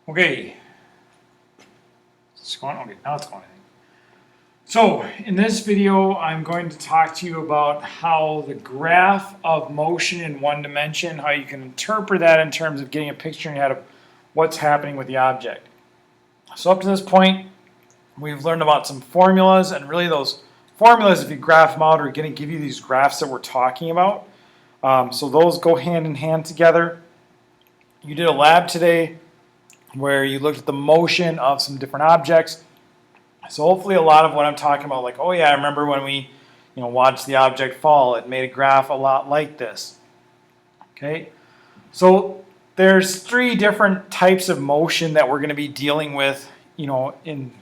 Okay, it's going, okay, now it's going. So in this video, I'm going to talk to you about how the graph of motion in one dimension, how you can interpret that in terms of getting a picture in your head of what's happening with the object. So up to this point, we've learned about some formulas, and really those formulas, if you graph them out, are going to give you these graphs that we're talking about. So those go hand in hand together. You did a lab today where you looked at the motion of some different objects. So hopefully a lot of what I'm talking about, like, oh yeah, I remember when we watched the object fall, it made a graph a lot like this. Okay, so there's three different types of motion that we're going to be dealing with in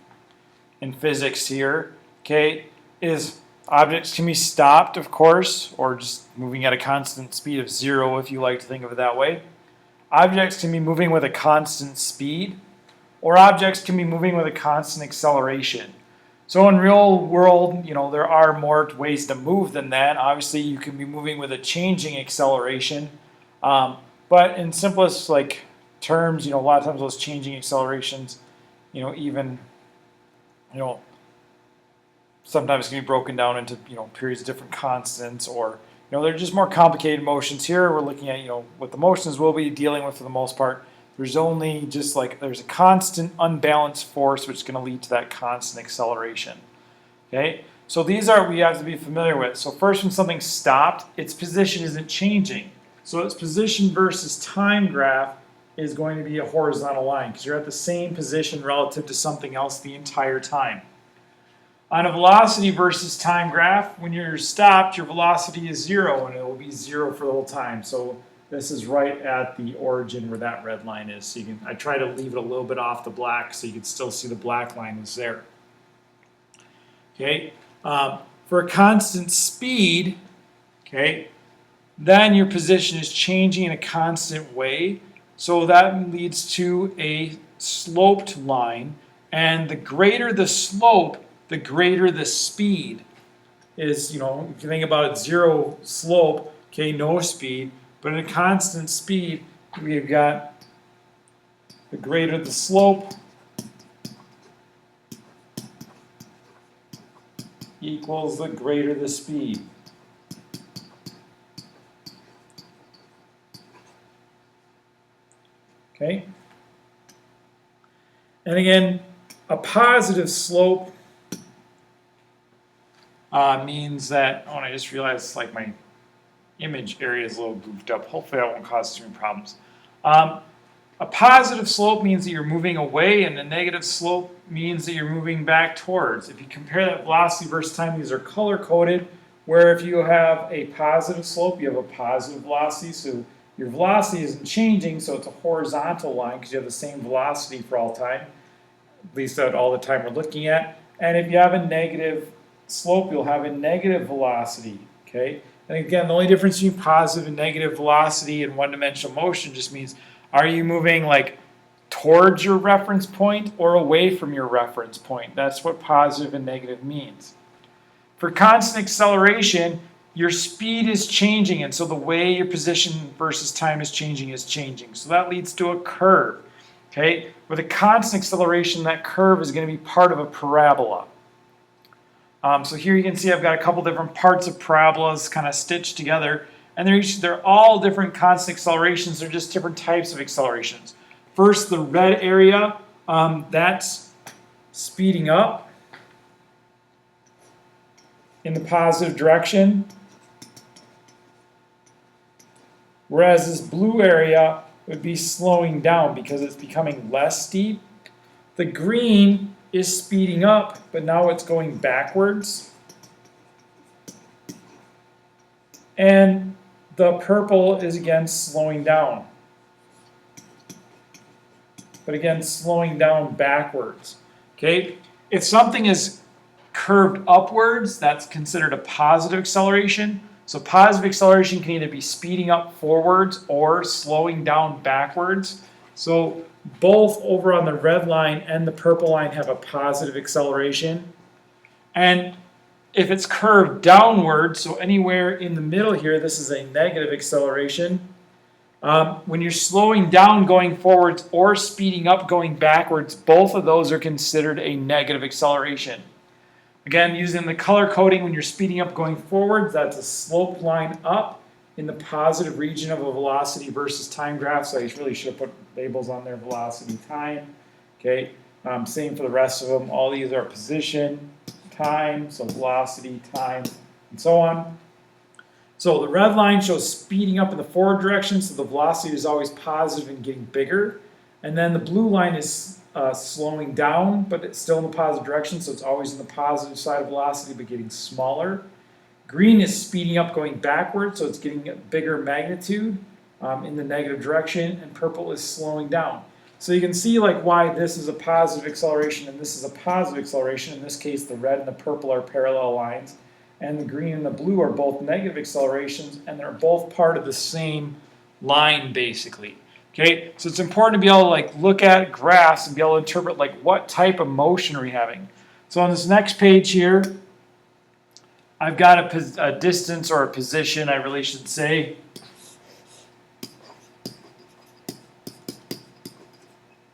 physics here. Okay, is objects can be stopped, of course, or just moving at a constant speed of 0 if you like to think of it that way. Objects can be moving with a constant speed, or objects can be moving with a constant acceleration. So in real world, there are more ways to move than that. Obviously, you can be moving with a changing acceleration, but in simplest terms, a lot of times those changing accelerations, even sometimes can be broken down into periods of different constants, or they're just more complicated motions. Here we're looking at what the motions we'll be dealing with for the most part. There's only just there's a constant unbalanced force which is going to lead to that constant acceleration. Okay, so these are we have to be familiar with. So first, when something's stopped, its position isn't changing. So its position versus time graph is going to be a horizontal line because you're at the same position relative to something else the entire time. On a velocity versus time graph, when you're stopped, your velocity is 0, and it will be 0 for the whole time. So this is right at the origin where that red line is. So I try to leave it a little bit off the black so you can still see the black line is there. Okay, for a constant speed, okay, then your position is changing in a constant way. So that leads to a sloped line, and the greater the slope, the greater the speed is. If you think about it, 0 slope, okay, no speed. But in a constant speed, we've got the greater the slope equals the greater the speed. Okay? And again, a positive slope means that, and I just realized my image area is a little goofed up. Hopefully that won't cause too many problems. A positive slope means that you're moving away, and a negative slope means that you're moving back towards. If you compare that velocity versus time, these are color-coded, where if you have a positive slope, you have a positive velocity. So your velocity isn't changing, so it's a horizontal line because you have the same velocity for all time, at least at all the time we're looking at. And if you have a negative slope, you'll have a negative velocity. Okay. And again, the only difference between positive and negative velocity in one-dimensional motion just means, are you moving towards your reference point or away from your reference point? That's what positive and negative means. For constant acceleration, your speed is changing, and so the way your position versus time is changing. So that leads to a curve. Okay? With a constant acceleration, that curve is going to be part of a parabola. So here you can see I've got a couple different parts of parabolas kind of stitched together, and they're all different constant accelerations. They're just different types of accelerations. First, the red area, that's speeding up in the positive direction, whereas this blue area would be slowing down because it's becoming less steep. The green is speeding up, but now it's going backwards. And the purple is again slowing down, but again slowing down backwards. Okay, if something is curved upwards, that's considered a positive acceleration. So positive acceleration can either be speeding up forwards or slowing down backwards. So both over on the red line and the purple line have a positive acceleration. And if it's curved downward, so anywhere in the middle here, this is a negative acceleration. When you're slowing down going forwards or speeding up going backwards, both of those are considered a negative acceleration. Again, using the color coding, when you're speeding up going forwards, that's a slope line up in the positive region of a velocity versus time graph. So I really should have put labels on there, velocity, time. Okay, same for the rest of them. All these are position, time, so velocity, time, and so on. So the red line shows speeding up in the forward direction, so the velocity is always positive and getting bigger. And then the blue line is slowing down, but it's still in the positive direction, so it's always in the positive side of velocity, but getting smaller. Green is speeding up going backwards, so it's getting a bigger magnitude in the negative direction, and purple is slowing down. So you can see like why this is a positive acceleration and this is a positive acceleration. In this case, the red and the purple are parallel lines, and the green and the blue are both negative accelerations, and they're both part of the same line basically. Okay, so it's important to be able to like look at graphs and be able to interpret like what type of motion are we having. So on this next page here, I've got a distance or a position, I really should say.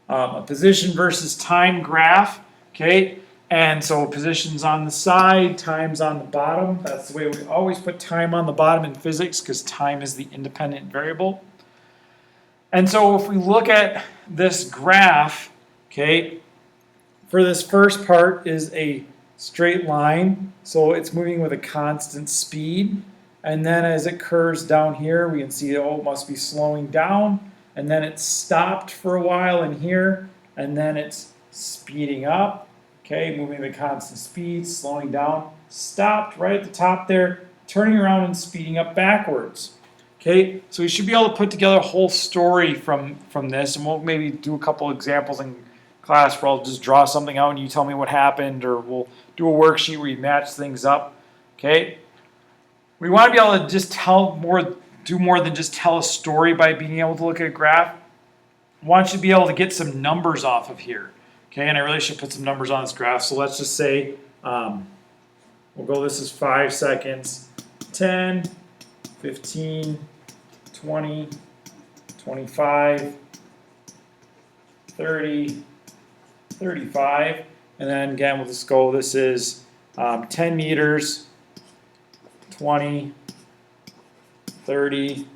A position versus time graph, okay? And so position's on the side, time's on the bottom. That's the way we always put time on the bottom in physics because time is the independent variable. And so if we look at this graph, okay, for this first part is a straight line, so it's moving with a constant speed. And then as it curves down here, we can see, oh, it must be slowing down. And then it's stopped for a while in here, and then it's speeding up, okay, moving at a constant speed, slowing down, stopped right at the top there, turning around and speeding up backwards. Okay, so we should be able to put together a whole story from this, and we'll maybe do a couple examples in class where I'll just draw something out and you tell me what happened, or we'll do a worksheet where you match things up. Okay, we want to be able to just do more than just tell a story by being able to look at a graph. I want you to be able to get some numbers off of here. Okay, and I really should put some numbers on this graph. So let's just say we'll go, this is 5 seconds, 10, 15, 20, 25, 30, 35, and then again we'll just go, this is 10 meters, 20, 30,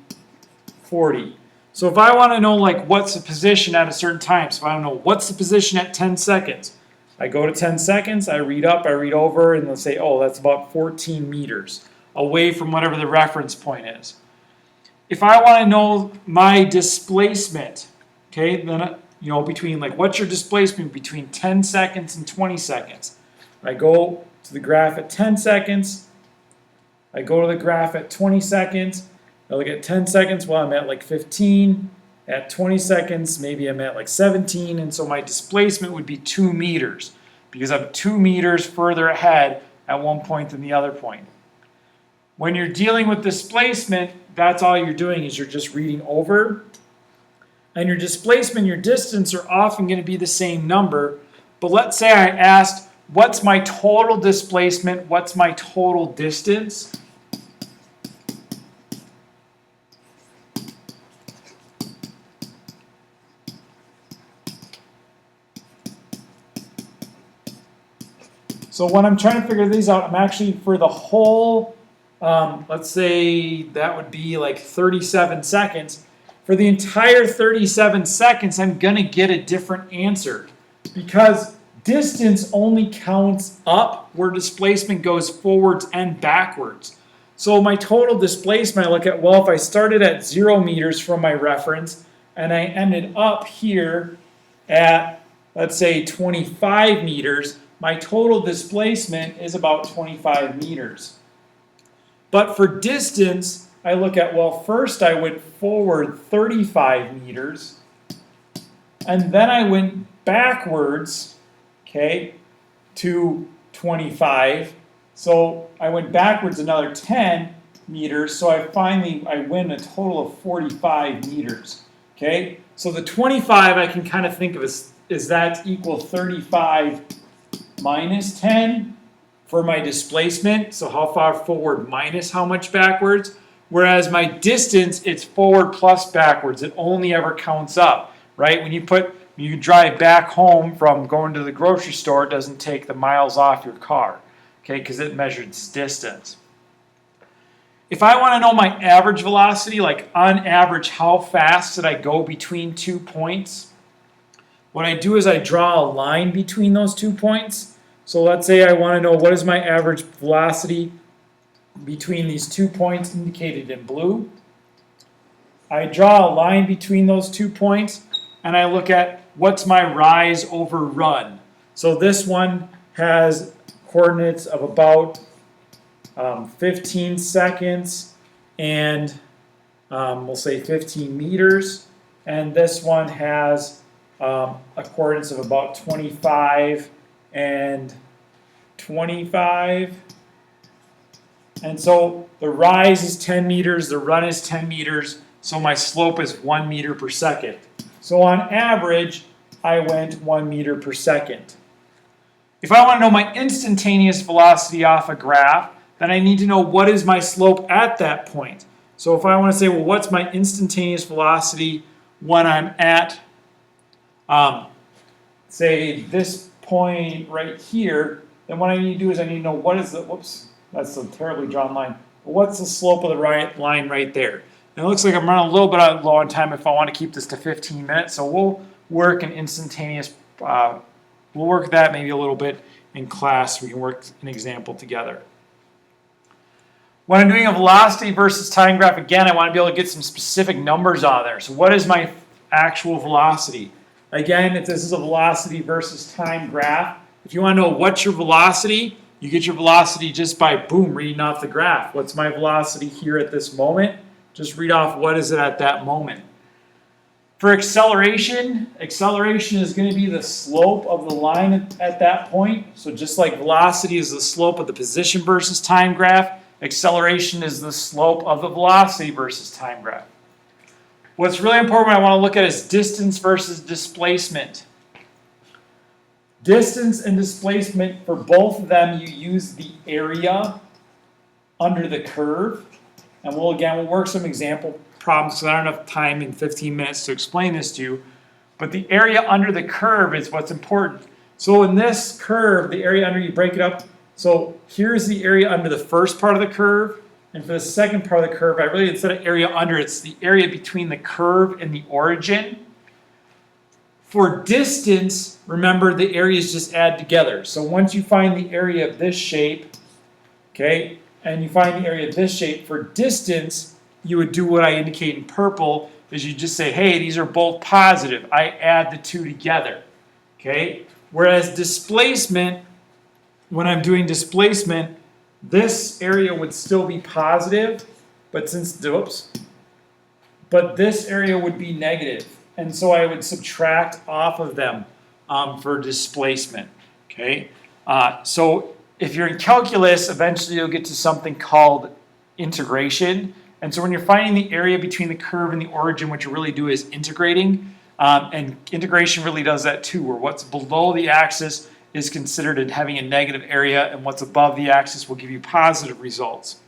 40. So if I want to know like what's the position at a certain time, so if I want to know what's the position at 10 seconds, I go to 10 seconds, I read up, I read over, and they'll say, oh, that's about 14 meters away from whatever the reference point is. If I want to know my displacement, okay, then between like what's your displacement between 10 seconds and 20 seconds. I go to the graph at 10 seconds, I go to the graph at 20 seconds, I look at 10 seconds, well, I'm at like 15. At 20 seconds, maybe I'm at like 17, and so my displacement would be 2 meters because I'm 2 meters further ahead at one point than the other point. When you're dealing with displacement, that's all you're doing is you're just reading over. And your displacement and your distance are often going to be the same number. But let's say I asked, what's my total displacement? What's my total distance? So when I'm trying to figure these out, I'm actually, for the whole, let's say that would be like 37 seconds. For the entire 37 seconds, I'm going to get a different answer because distance only counts up where displacement goes forwards and backwards. So my total displacement, I look at, well, if I started at 0 meters from my reference and I ended up here at, let's say, 25 meters, my total displacement is about 25 meters. But for distance, I look at, well, first I went forward 35 meters, and then I went backwards, okay, to 25. So I went backwards another 10 meters, so I win a total of 45 meters, okay? So the 25 I can kind of think of as that equal 35 minus 10 for my displacement, so how far forward minus how much backwards, Whereas my distance, it's forward plus backwards. It only ever counts up, right? When you drive back home from going to the grocery store, it doesn't take the miles off your car, okay, because it measures distance. If I want to know my average velocity, like on average, how fast did I go between 2 points? What I do is I draw a line between those 2 points. So let's say I want to know what is my average velocity between these 2 points indicated in blue. I draw a line between those 2 points and I look at what's my rise over run. So this one has coordinates of about 15 seconds and we'll say 15 meters. And this one has a coordinates of about 25 and 25. And so the rise is 10 meters, the run is 10 meters, so my slope is 1 meter per second. So on average, I went 1 meter per second. If I want to know my instantaneous velocity off a graph, then I need to know what is my slope at that point. So if I want to say, well, what's my instantaneous velocity when I'm at, say, this point right here, then what I need to do is I need to know what is the, whoops, that's a terribly drawn line. What's the slope of the right line right there? And it looks like I'm running a little bit low on time if I want to keep this to 15 minutes. So we'll work an instantaneous, we'll work that maybe a little bit in class. We can work an example together. When I'm doing a velocity versus time graph, again, I want to be able to get some specific numbers on there. So what is my actual velocity? Again, if this is a velocity versus time graph, if you want to know what's your velocity, you get your velocity just by, boom, reading off the graph. What's my velocity here at this moment? Just read off what is it at that moment. For acceleration, acceleration is going to be the slope of the line at that point. So just like velocity is the slope of the position versus time graph, acceleration is the slope of the velocity versus time graph. What's really important I want to look at is distance versus displacement. Distance and displacement, for both of them, you use the area under the curve. And we'll work some example problems because I don't have time in 15 minutes to explain this to you. But the area under the curve is what's important. So in this curve, the area under, you break it up. So here's the area under the first part of the curve. And for the second part of the curve, I really, instead of area under, it's the area between the curve and the origin. For distance, remember the areas just add together. So once you find the area of this shape, okay, and you find the area of this shape, for distance, you would do what I indicate in purple, is you just say, hey, these are both positive. I add the two together, okay? Whereas displacement, when I'm doing displacement, this area would still be positive, but but this area would be negative. And so I would subtract off of them for displacement, okay? So if you're in calculus, eventually you'll get to something called integration. And so when you're finding the area between the curve and the origin, what you really do is integrating. And integration really does that too, where what's below the axis is considered as having a negative area, and what's above the axis will give you positive results.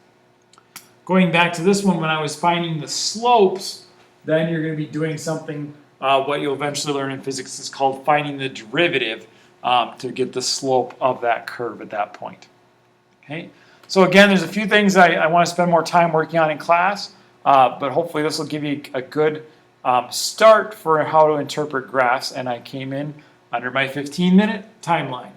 Going back to this one, when I was finding the slopes, then you're going to be doing something, what you'll eventually learn in physics is called finding the derivative to get the slope of that curve at that point. Okay. So again, there's a few things I want to spend more time working on in class, but hopefully this will give you a good start for how to interpret graphs, and I came in under my 15-minute timeline.